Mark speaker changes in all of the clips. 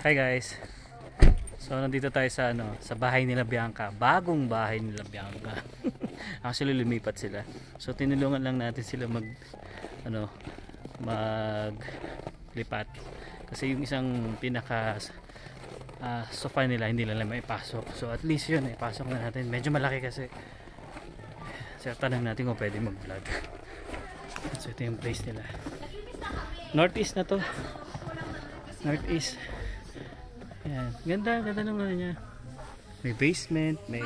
Speaker 1: Hi guys. So nandito tayo sa sa bahay nila Bianca. Bagong bahay nila Bianca. Actually lumipat sila. So tinulungan lang natin sila maglipat. Kasi yung isang pinaka sofa nila hindi nila maipasok. So at least yun, ipasok na natin. Medyo malaki kasi. So tanong natin kung pwede mag-vlog. So ito yung place nila. Northeast na to. Northeast. Yan. Ganda ng ano niya. May basement, may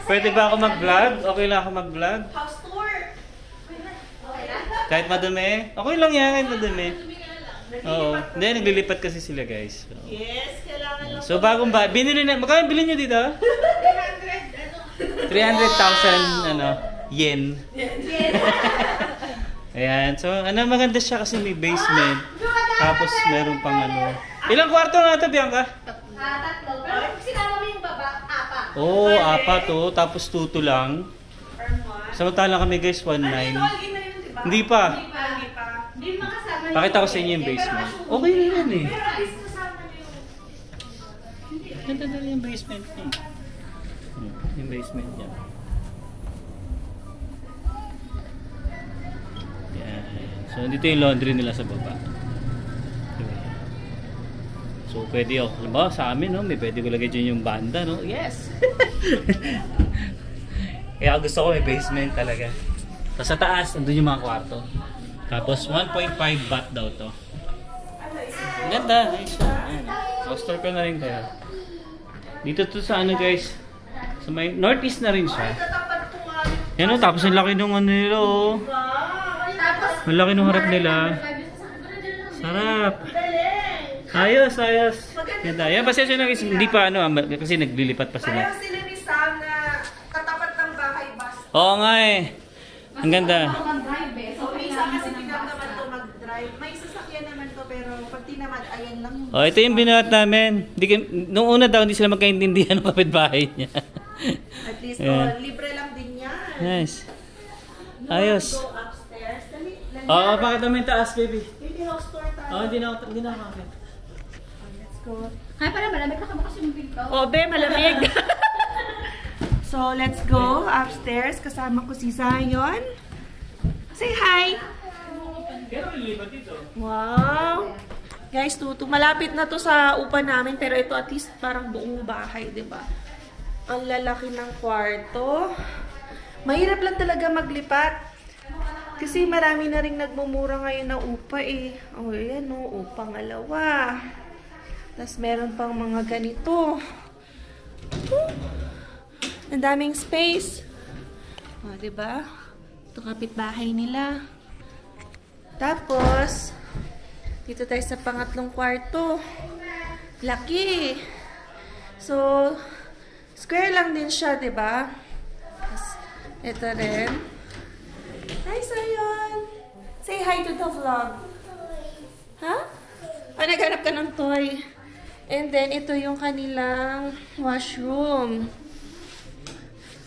Speaker 1: Pwede ba ako mag-vlog? Okay lang ako mag-vlog?
Speaker 2: House tour.
Speaker 1: Kahit madumi? Okay lang yan, kahit madumi. Oo. Hindi, naglilipat kasi sila guys. So,
Speaker 2: Yes, kailangan lang.
Speaker 1: so bagong ba? Binili na. Magkano bilhin nyo dito? 300,000 yen. Ayan. So, maganda siya kasi may basement. Tapos meron pang Ilang kwarto na ito, Bianca?
Speaker 2: Tatlo. Pero sinama mo yung baba, apat.
Speaker 1: Oo, apat to. Tapos tuto lang. Samantala kami guys, 1.9. Hindi pa.
Speaker 2: Hindi makasama.
Speaker 1: Pakita ko sa inyo yung basement. Okay na yan eh.
Speaker 2: Pero at least kasama niyo yung...
Speaker 1: Ganda na rin yung basement niya. Yung basement niya. Yan. So, dito yung laundry nila sa baba. So, pwede ako. Alam ba, sa amin, no? May pwede ko lagay dyan yung banda, no? Yes! Kaya gusto ko may basement talaga. Tapos sa taas, nandun yung mga kwarto. Tapos 1.5 baht daw to. Ganda, nice siya. Store ko na rin kayo. Dito to sa guys. Sa may northeast na rin siya. Yan o, tapos ang laki nung nila o. Ang laki nung harap nila. Sarap. Ayos, ayos. Ganda. Yan, pasensya na guys. Hindi pa kasi naglilipat pa sila.
Speaker 2: Parang sila ni Sam na katapat ng bahay bus.
Speaker 1: Oo nga eh. Ang ganda.
Speaker 2: So, isa kasi pinagnaman to mag-drive. May sasakyan naman to pero pag tinamad, ayan lang yung...
Speaker 1: Oh, ito yung binuhat namin. Nung una daw, hindi sila magkaintindihan ng kapitbahay niya.
Speaker 2: At least,
Speaker 1: Yeah.
Speaker 2: libre lang din yan.
Speaker 1: Nice.
Speaker 2: You
Speaker 1: Ayos.
Speaker 2: want to go upstairs? Dali,
Speaker 1: Oo, bakit naman yung taas, baby?
Speaker 2: Baby house tour tayo.
Speaker 1: Oo, hindi na ako makakit.
Speaker 2: Let's go.
Speaker 3: Kaya pala malamig ka kasi yung pinto.
Speaker 2: Oh, be, malamig. So, let's go upstairs. Kasama ko si Zion. Say hi! Wow! Guys, malapit na to sa upa namin, pero ito at least parang buong bahay, di ba? Ang lalaki ng kwarto. Mahirap lang talaga maglipat. Kasi marami na rin nagmumura ngayon ng upa eh. Oh, yan o, upang alawa. Tapos meron pang mga ganito. Ang daming space. O, diba? Ito kapitbahay nila. Tapos, dito tayo sa pangatlong kwarto. Laki. So, square lang din siya, diba? Tapos, ito rin. Hi, Sayon! Say hi to the vlog. Ha? Naghanap ka ng toy. And then, ito yung kanilang washroom.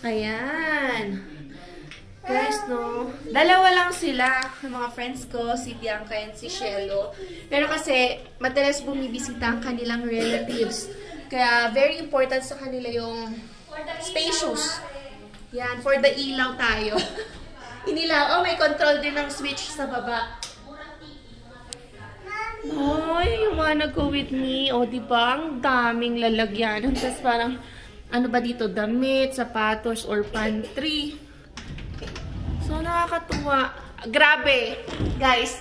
Speaker 2: Ayan. Guys, no? Dalawa lang sila, ng mga friends ko, si Bianca and si Shelo. Pero kasi, madalas bumibisita ang kanilang relatives. Kaya, very important sa kanila yung spacious. Yan, for the ilaw tayo. Inilaw. Oh, may control din ng switch sa baba. Ay, you wanna go with me? O, diba? Ang daming lalagyan. Tapos parang, ano ba dito? Damit, sapatos, or pantry. So, nakakatuwa. Grabe. Guys,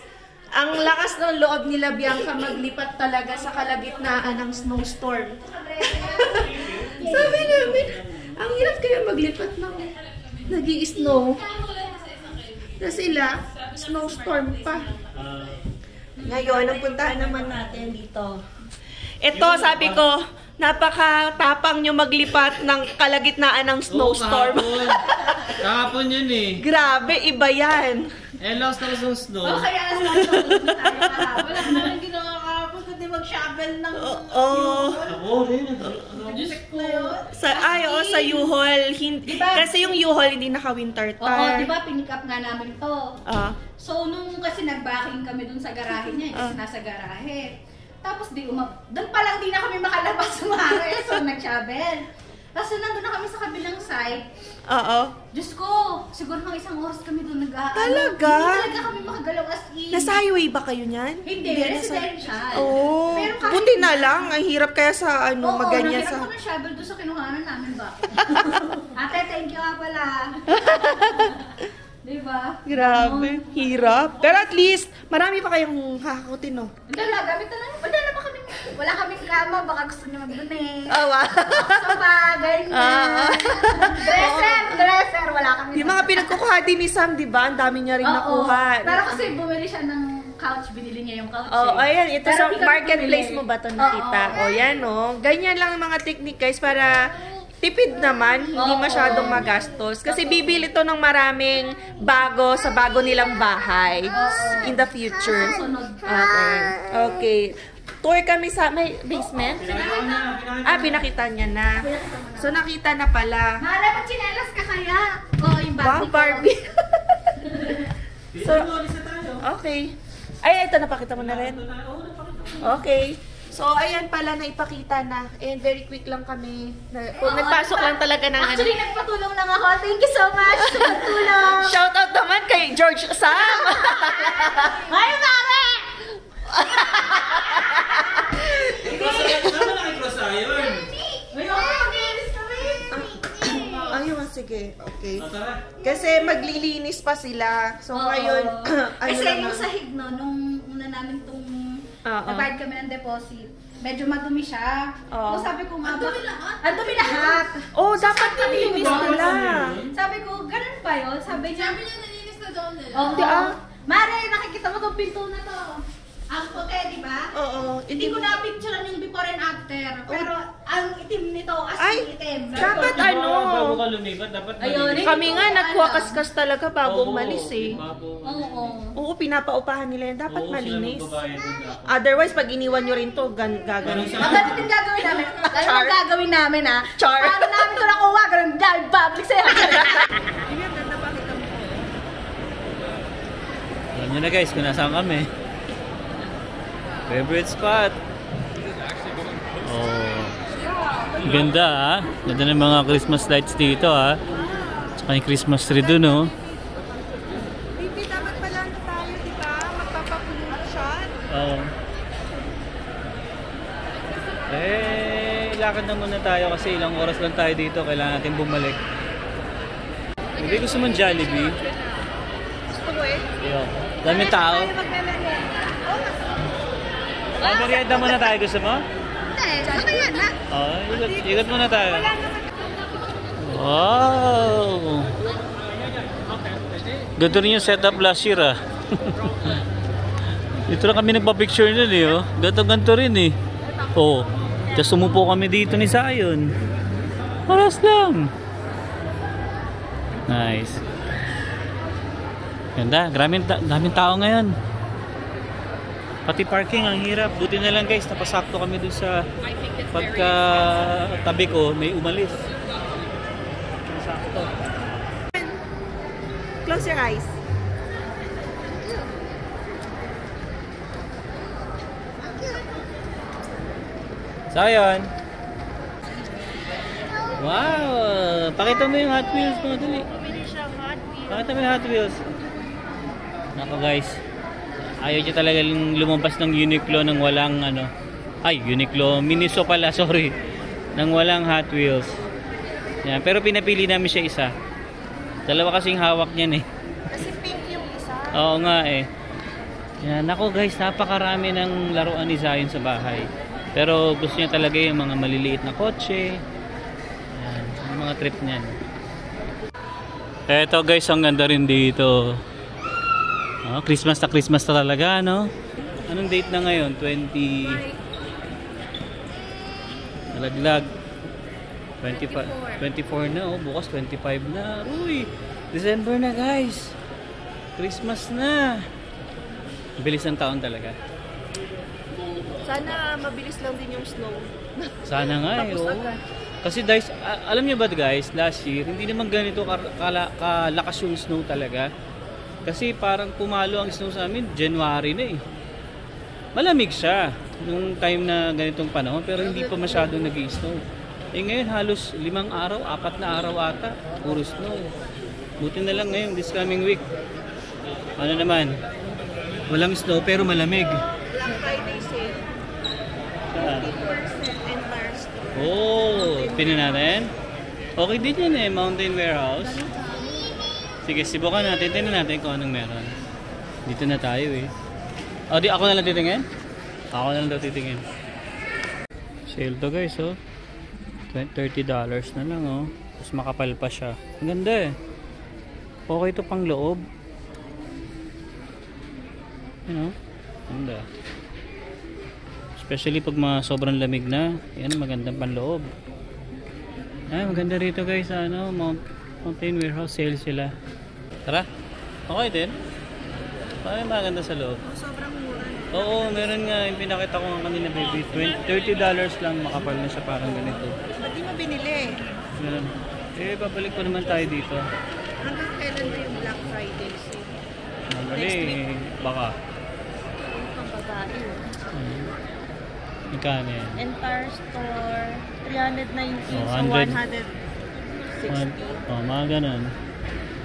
Speaker 2: ang lakas ng loob nila Bianca maglipat talaga sa kalagitnaan ng snowstorm. Sabi namin, ang hirap kaya maglipat ng nag-i-snow. Na sila, snowstorm pa. Ngayon, nagpuntahan naman natin dito. Ito, sabi ko, napakatapang nyo maglipat ng kalagitnaan ng snowstorm.
Speaker 1: Kahapon yun eh.
Speaker 2: Grabe, iba yan.
Speaker 1: Lost na yung snow.
Speaker 3: Kaya nasa tayo. Wala ka nalang ginawa kahapon. mag-shovel ng...
Speaker 1: Oo, rin.
Speaker 2: Sa U-Haul. Kasi yung U-Haul hindi naka-winter
Speaker 3: Oo,
Speaker 2: tire.
Speaker 3: di ba? Pinick up nga namin to. So, nung kasi nag-backing kami dun sa garahe niya, kasi nasa garahe. Tapos doon pa lang di na kami makalabas sumare. So, nag-shovel. Tapos nandun na kami sa kabilang side. Diyos ko, siguro mga 1 oras kami doon nag-aano.
Speaker 2: Talaga?
Speaker 3: Hindi talaga kami makagalaw as in.
Speaker 2: Nasa highway ba kayo niyan?
Speaker 3: Hindi, residential.
Speaker 2: Oo.
Speaker 3: Pero kahit-
Speaker 2: Buti na lang. Ang hirap kaya sa maganyan
Speaker 3: sa...
Speaker 2: sa...
Speaker 3: Oo, nahirap ko ng shovel doon sa kinuhanan namin ba? Ate, thank you nga pala. Diba?
Speaker 2: Grabe. Hirap. Pero at least, marami pa kayong hahakutin, no?
Speaker 3: Wala, gamit na lang. Wala kaming kama, baka gusto niyo mag-donate.
Speaker 2: Wow.
Speaker 3: Sofa, ganyan. Dresser, wala kami.
Speaker 2: Yung mga pinagkukuha din ni Sam, di ba? Ang dami niya rin nakuha.
Speaker 3: Pero kasi bumili siya ng couch, binili niya yung couch.
Speaker 2: Ayan. Ito
Speaker 3: Pero
Speaker 2: sa
Speaker 3: hindi kami
Speaker 2: marketplace
Speaker 3: bumili.
Speaker 2: mo ba ito nakita? Yan, no? Ganyan lang ang mga technique, guys, para tipid naman, hindi masyadong magastos. Kasi bibili to ng maraming bago sa bago nilang bahay in the future. Okay. Tour kami sa may basement. Pinakita niya na. So, nakita na pala.
Speaker 3: Mara, mag-chinelas ka kaya? Yung
Speaker 2: Wow,
Speaker 3: Barbie.
Speaker 2: So, okay. Ay, ito, napakita mo na rin. Okay. So, ayan pala, naipakita na. And very quick lang kami. Nagpasok lang talaga ng
Speaker 3: Actually, nagpatulong lang ako. Thank you so much sa pagtulong.
Speaker 2: Shoutout naman kay George Sam!
Speaker 3: Ay, Mare!
Speaker 2: Ayun, sige. Okay. Kasi maglilinis pa sila. So, ngayon,
Speaker 3: Kasi
Speaker 2: lang
Speaker 3: yung
Speaker 2: na.
Speaker 3: sahig, no, nung una namin itong nagbayad kami ng deposit, medyo madumi siya. So, sabi ko nga, ang dumi lahat.
Speaker 2: Oh, dapat nilinis nila.
Speaker 3: Sabi ko, ganun ba yun? Sabi niya,
Speaker 4: nalinis na doon nila.
Speaker 3: Oo. Mare, nakikita mo itong pinto na to. Ang puti, di ba?
Speaker 2: Oo.
Speaker 3: Hindi ko na-picturean yung before and after. Pero ang itim nito, as
Speaker 2: Ay,
Speaker 3: in itim.
Speaker 2: dapat
Speaker 1: Bago ka lumipat, dapat
Speaker 3: Ayun,
Speaker 1: malinis.
Speaker 2: Kami nga, nagkuha-kaskas talaga bago umalis eh.
Speaker 3: Oo.
Speaker 2: Oo, pinapaupahan nila yan. Dapat
Speaker 1: Oo,
Speaker 2: malinis.
Speaker 1: sila magbabayad doon dapat.
Speaker 2: Otherwise, pag iniwan nyo rin to, gagawin.
Speaker 3: Maganda din gagawin namin. Ganun ang gagawin namin, ha?
Speaker 2: Char.
Speaker 3: Paano namin ito nakuha? Ganun dahil public sa'yo.
Speaker 1: Alam nyo na guys, kung nasaan kami. Favorite spot. Oh. Ganda ha. Ganda ng mga Christmas lights dito ha. Tsaka yung Christmas tree dun oh.
Speaker 2: Bibi, dapat pala na tayo, di ba? Magpapakulong shot.
Speaker 1: Oo. Lakad na muna tayo kasi ilang oras lang tayo dito. Kailangan natin bumalik. Hindi gusto mong Jollibee?
Speaker 2: Gusto ko eh.
Speaker 1: Yo. Daming tao. Merienda muna tayo. Gusto mo?
Speaker 3: Okay yan, ha?
Speaker 1: Ikot muna tayo. Wow! Ganito rin yung setup last year ah. Dito lang kami nagpa-picture nun eh oh. Ganto rin eh. Oh. Tapos umupo kami dito ni Zion. Oras lang. Nice. Ganda. Daming tao ngayon. Pati parking ang hirap. Buti na lang guys, napasakto kami dun sa pagka tabi ko, may umalis. Sakto.
Speaker 2: Close your eyes.
Speaker 1: Zion! Wow! Pakita mo yung Hot Wheels mo, dali. Pakita mo yung Hot Wheels. Nako guys. Ayaw niya talaga lumabas ng Uniqlo nang walang ano. Ay, Uniqlo. Miniso pala, sorry. Nang walang Hot Wheels. Yan. Pero pinapili namin siya isa. Dalawa kasing hawak niyan eh.
Speaker 2: Kasi pink yung isa.
Speaker 1: Oo nga eh. Yan. Nako guys, napakarami ng laruan ni Zion sa bahay. Pero gusto niya talaga yung mga maliliit na kotse. Yan. Yung mga trip niyan. Eto guys, ang ganda rin dito. Oh, Christmas na talaga, no? Anong date na ngayon? 20... Nalaglag. 24 na, oh. Bukas 25 na. Uy! December na, guys. Christmas na. Bilis ng taon talaga.
Speaker 2: Sana mabilis lang din yung snow.
Speaker 1: Sana nga eh.
Speaker 2: Tapos
Speaker 1: Oo.
Speaker 2: agad.
Speaker 1: Kasi guys, alam niyo ba guys, last year, hindi naman ganito kalakas yung snow talaga. Kasi parang pumalo ang snow sa amin, January na eh. Malamig siya nung time na ganitong panahon, pero hindi pa masyadong nag-i-snow. Eh ngayon halos 5 araw, 4 na araw ata, puro snow. Buti na lang ngayon, this coming week. Ano naman, walang snow pero malamig.
Speaker 2: Black Friday sale. 50% entire store.
Speaker 1: Oh, pinan natin. Okay din yan eh, Mountain Warehouse. Sige, subukan natin. Tingnan natin kung anong meron. Dito na tayo eh. O, di ako na lang titingin? Ako na lang daw titingin. Sale to guys, oh. $30 na lang, oh. Tapos makapal pa siya. Ang ganda eh. Okay to pang loob. You know? Ganda. Especially pag sobrang lamig na. Yan, magandang panloob. Ay, maganda rito guys. Ano, Mountain Warehouse sale sila. Tara. Okay din. Ay, maganda sa loob.
Speaker 2: Sobrang mura.
Speaker 1: Oo, meron nga. Yung pinakita ko nga kanina baby. $30 lang makapal na siya parang ganito.
Speaker 2: Ba't di mo binili?
Speaker 1: Ganun. Eh, babalik pa naman tayo dito.
Speaker 2: Hanggang kailan ba yung Black Friday sale?
Speaker 1: Mali, baka.
Speaker 2: Yung pang babae.
Speaker 1: Magkano yan?
Speaker 2: Entire store, 390
Speaker 1: Oh,
Speaker 2: so
Speaker 1: 100.
Speaker 2: 160.
Speaker 1: Oh, mga ganun.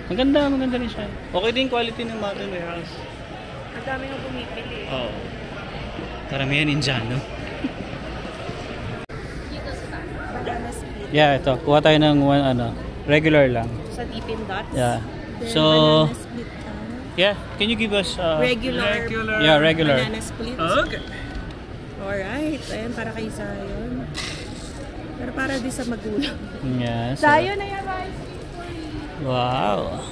Speaker 1: Maganda rin siya. Okay din quality ng Mountain Warehouse.
Speaker 2: Ang dami nang bumibili.
Speaker 1: Oo. Karamihan Indiano.
Speaker 2: Banana split.
Speaker 1: Yeah, ito. Kuha tayo ng regular lang.
Speaker 2: Sa Dippin' Dots.
Speaker 1: Yeah.
Speaker 2: Then
Speaker 1: So,
Speaker 2: banana split.
Speaker 1: yeah. Can you give us...
Speaker 2: Regular.
Speaker 1: Yeah, regular.
Speaker 2: Banana split.
Speaker 1: Okay.
Speaker 2: Alright. Ayan, para kay Zion. Pero para din sa magulang.
Speaker 1: Yeah. So,
Speaker 2: Zion na yan, rice.
Speaker 1: wow.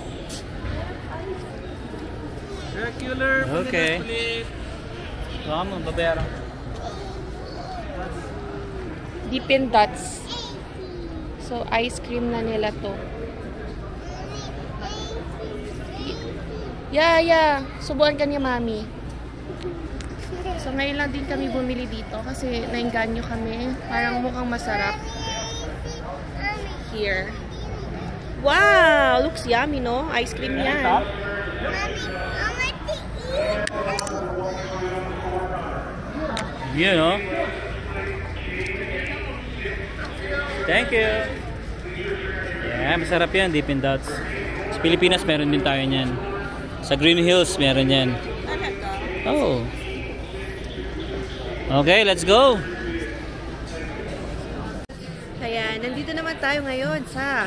Speaker 4: Regular,
Speaker 1: Okay.
Speaker 4: banana split.
Speaker 1: Baka mo, babayaran.
Speaker 2: Dippin' Dots. So, ice cream na nila to. Yeah. Subuan ka niya, mami. So, ngayon lang din kami bumili dito kasi nainganyo kami. Parang mukhang masarap. Here. Wow! Looks yummy, no? Ice cream yan.
Speaker 1: You know? Thank you. Yeah, masarap yan, Dippin' Dots. Sa Pilipinas, meron din tayo niyan. Sa Green Hills, meron yan. Oh. Okay, let's go.
Speaker 2: Kaya, nandito naman tayo ngayon sa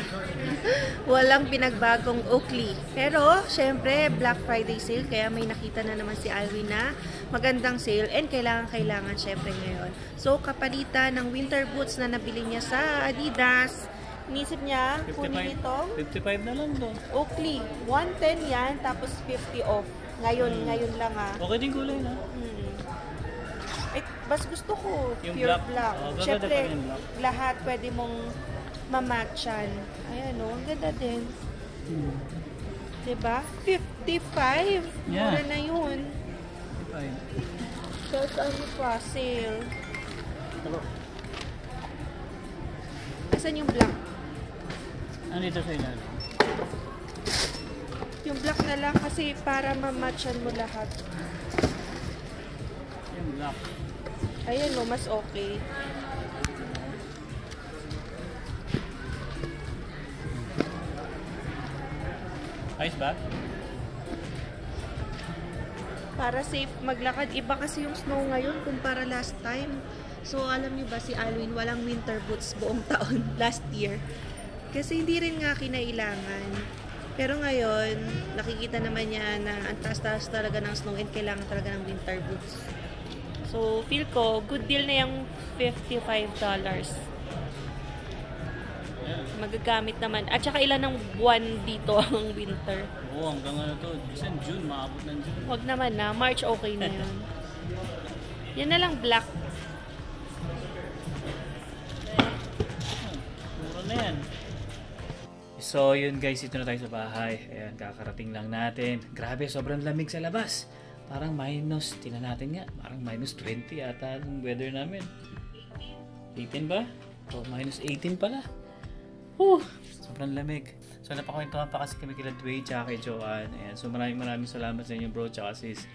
Speaker 2: walang pinagbagong Oakley. Pero, syempre, Black Friday sale. Kaya may nakita na naman si Alwin na magandang sale. And kailangan syempre ngayon. So, kapalitan ng winter boots na nabili niya sa Adidas. Inisip niya, kunin itong
Speaker 1: 55 na lang to.
Speaker 2: Oakley. 110 yan, tapos 50 off. Ngayon lang ah.
Speaker 1: Okay din kulay na.
Speaker 2: Eh, bas gusto ko,
Speaker 1: Yung
Speaker 2: pure
Speaker 1: black.
Speaker 2: black.
Speaker 1: Oh, gaganda
Speaker 2: Siyempre,
Speaker 1: pa yung black.
Speaker 2: lahat pwede mong mamatchan. Ayan o, ang ganda din. Diba? 55.
Speaker 1: Yeah.
Speaker 2: Mura na yun.
Speaker 1: 55.
Speaker 2: So, ano pa? Sale. Asan yung black?
Speaker 1: Ano dito sa ilalim?
Speaker 2: Yung black na lang kasi para mamatchan mo lahat.
Speaker 1: Yung black.
Speaker 2: Ayan o, mas okay.
Speaker 1: Ayos ba?
Speaker 2: Para safe maglakad. Iba kasi yung snow ngayon kumpara last time. So, alam niyo ba si Alwin, walang winter boots buong taon last year. Kasi hindi rin nga kinailangan. Pero ngayon, nakikita naman niya na ang taas-taas talaga ng snow and kailangan talaga ng winter boots. So, feel ko, good deal na yung $55. Magagamit naman. At saka ilan ng buwan dito ang winter.
Speaker 1: Oo, hanggang ano to. Bisan June, maabot ng June.
Speaker 2: Wag naman na. March okay na yun. Yan na lang black.
Speaker 1: Mura na yan. So, yun guys, ito na tayo sa bahay. Ayan, kakarating lang natin. Grabe, sobrang lamig sa labas. Parang minus, tingnan natin nga, parang minus 20 ata yung weather namin. 18 ba? O, minus 18 pala. Sobrang lamig. So, napakwentuhan pa kasi kami kila Dwayne tsaka kay Joanne. Ayan. So, maraming salamat sa inyo bro tsaka sis.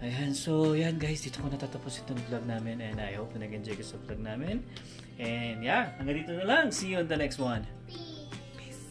Speaker 1: Ayan. So, yan guys. Dito ko natatapos itong vlog namin. And I hope na nag-enjoy ka sa vlog namin. And yeah, hanggang dito na lang. See you on the next one. Peace.